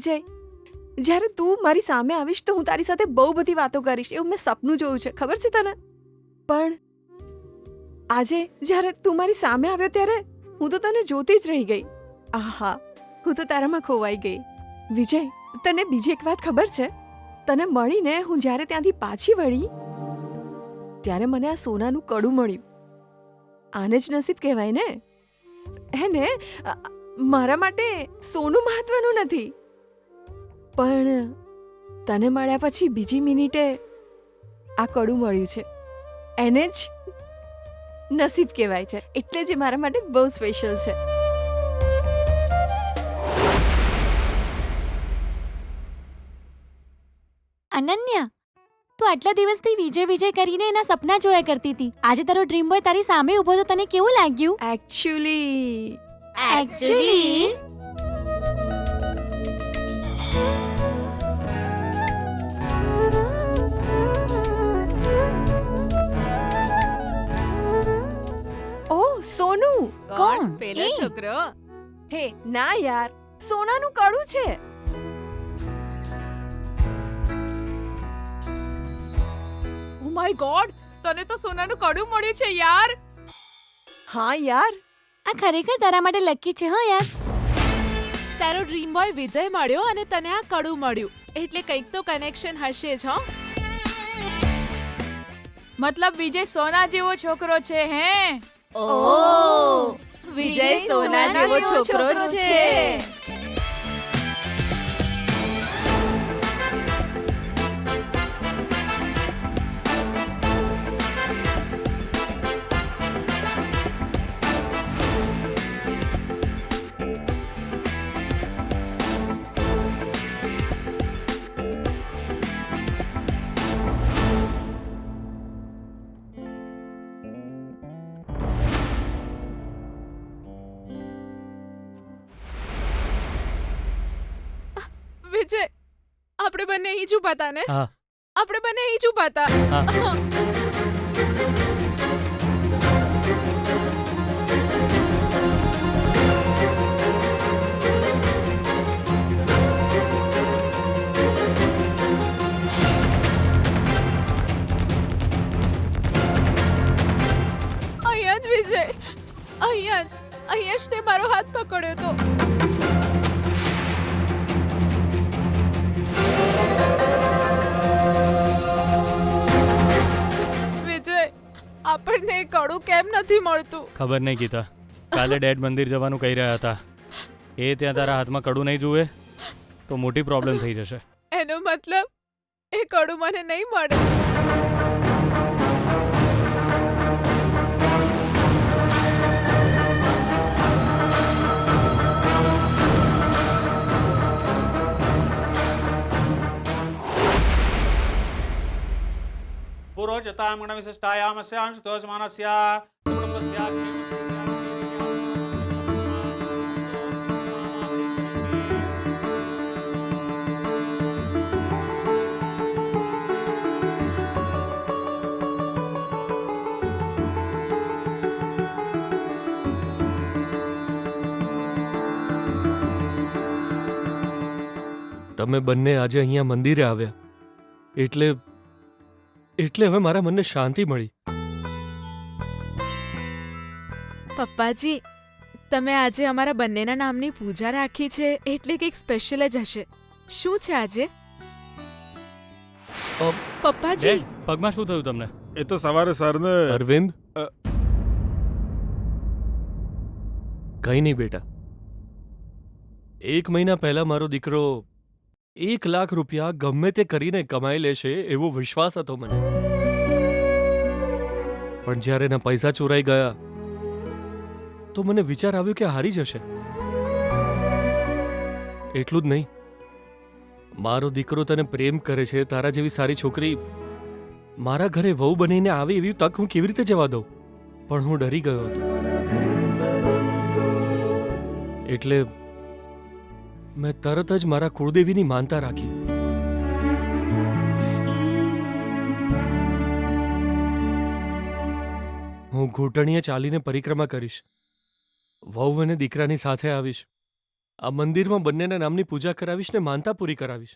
વિજય, જ્યારે તું મારી સામે આવીશ તો હું તારી સાથે બહુ બધી વાતો કરીશ એવું મેં સપનું જોયું છે, ખબર છે તને? પણ આજે જ્યારે તું મારી સામે આવ્યો ત્યારે હું તો તને જોતી જ રહી ગઈ. આહા, હું તો તારામાં ખોવાઈ ગઈ. વિજય, તને બીજી એક વાત ખબર છે? તને મળીને હું જ્યારે ત્યાંથી પાછી વળી ત્યારે મને આ સોનાનું કડું મળ્યું. આને જ નસીબ કહેવાય ને. હે ને? મારા માટે સોનું મહત્વનું નથી, પણ તને મળ્યા પછી બીજી મિનિટે આ કડું મળ્યું છે. એને જ નસીબ કહેવાય છે. એટલે જ એ મારા માટે બહુ સ્પેશિયલ છે. અનન્યા, તું આટલા દિવસથી વિજય વિજય કરીને એના સપના જોયા કરતી હતી. આજે તારો ડ્રીમ બોય તારી સામે ઊભો તો તને કેવું લાગ્યું? એકચ્યુઅલી ઓહ, સોનું. કોણ? પેલો એ? છોકરો. હે ના યાર, સોનાનું કડું છે. ઓ માય ગોડ, તને તો સોનાનું કડું મળ્યું છે યાર. હા યાર, આ ખરેખર તારા માટે લકી છે હો યાર. તારો ડ્રીમ બોય વિજય મળ્યો અને તને આ કડું મળ્યું, એટલે કંઈક તો કનેક્શન હશે જ. હો, મતલબ વિજય સોના જેવો છોકરો છે. હે ઓહ, વિજય સોના જેવો છોકરો છે. વિજય, આપણે બંને અહીં જ ઊભા હતા ને? હા. આપણે બંને અહીં જ ઊભા હતા. હા. અહીંયા જ વિજય, અહીંયા જ તે મારો હાથ પકડ્યો તો. વિજય, આપણને એ કડું કેમ નથી મળતું? ખબર નહીં ગીતા, કાલે ડેડ મંદિર જવાનું કહી રહ્યા હતા. એ ત્યાં તારા હાથમાં કડું નહીં જુએ તો મોટી પ્રોબ્લેમ થઈ જશે. એનો મતલબ એ કડું મને નહીં મળે. पुरोजतां गणविशिष्टायामस्यां स्तोषमानस्य कुटुम्बस्य તમે બંને આજે અહીંયા મંદિરે આવ્યા એટલે હવે મારા મનને શાંતિ મળી. પપ્પાજી, તમે આજે અમારા બંનેના નામની પૂજા રાખી છે એટલે કંઈક સ્પેશિયલ જ હશે. શું છે આજે? પપ્પાજી, ડેડ, પગમાં શું થયું તમને? એ તો સવારે સરને અરવિંદ, કઈ નહીં બેટા. 1 મહિના પહેલા મારો દીકરો 1 લાખ રૂપિયા ગમે તે કરીને કમાઈ લેશે એવો વિશ્વાસ હતો મને. પણ જ્યારે એના પૈસા ચોરાઈ ગયા તો મને વિચાર આવ્યો કે હારી જશે. એટલું જ નહીં, મારો દીકરો તને પ્રેમ કરે છે, તારા જેવી સારી છોકરી મારા ઘરે વહુ બનીને આવે એવી તક હું કેવી રીતે જવા દઉં? પણ હું ડરી ગયો હતો. એટલે મેં તરત જ મારા કુળદેવીની માનતા રાખી. હું ઘૂંટણીએ ચાલીને પરિક્રમા કરીશ, વહુ અને દીકરાની સાથે આવીશ આ મંદિરમાં બંનેના નામની પૂજા કરાવીશ ને માનતા પૂરી કરાવીશ.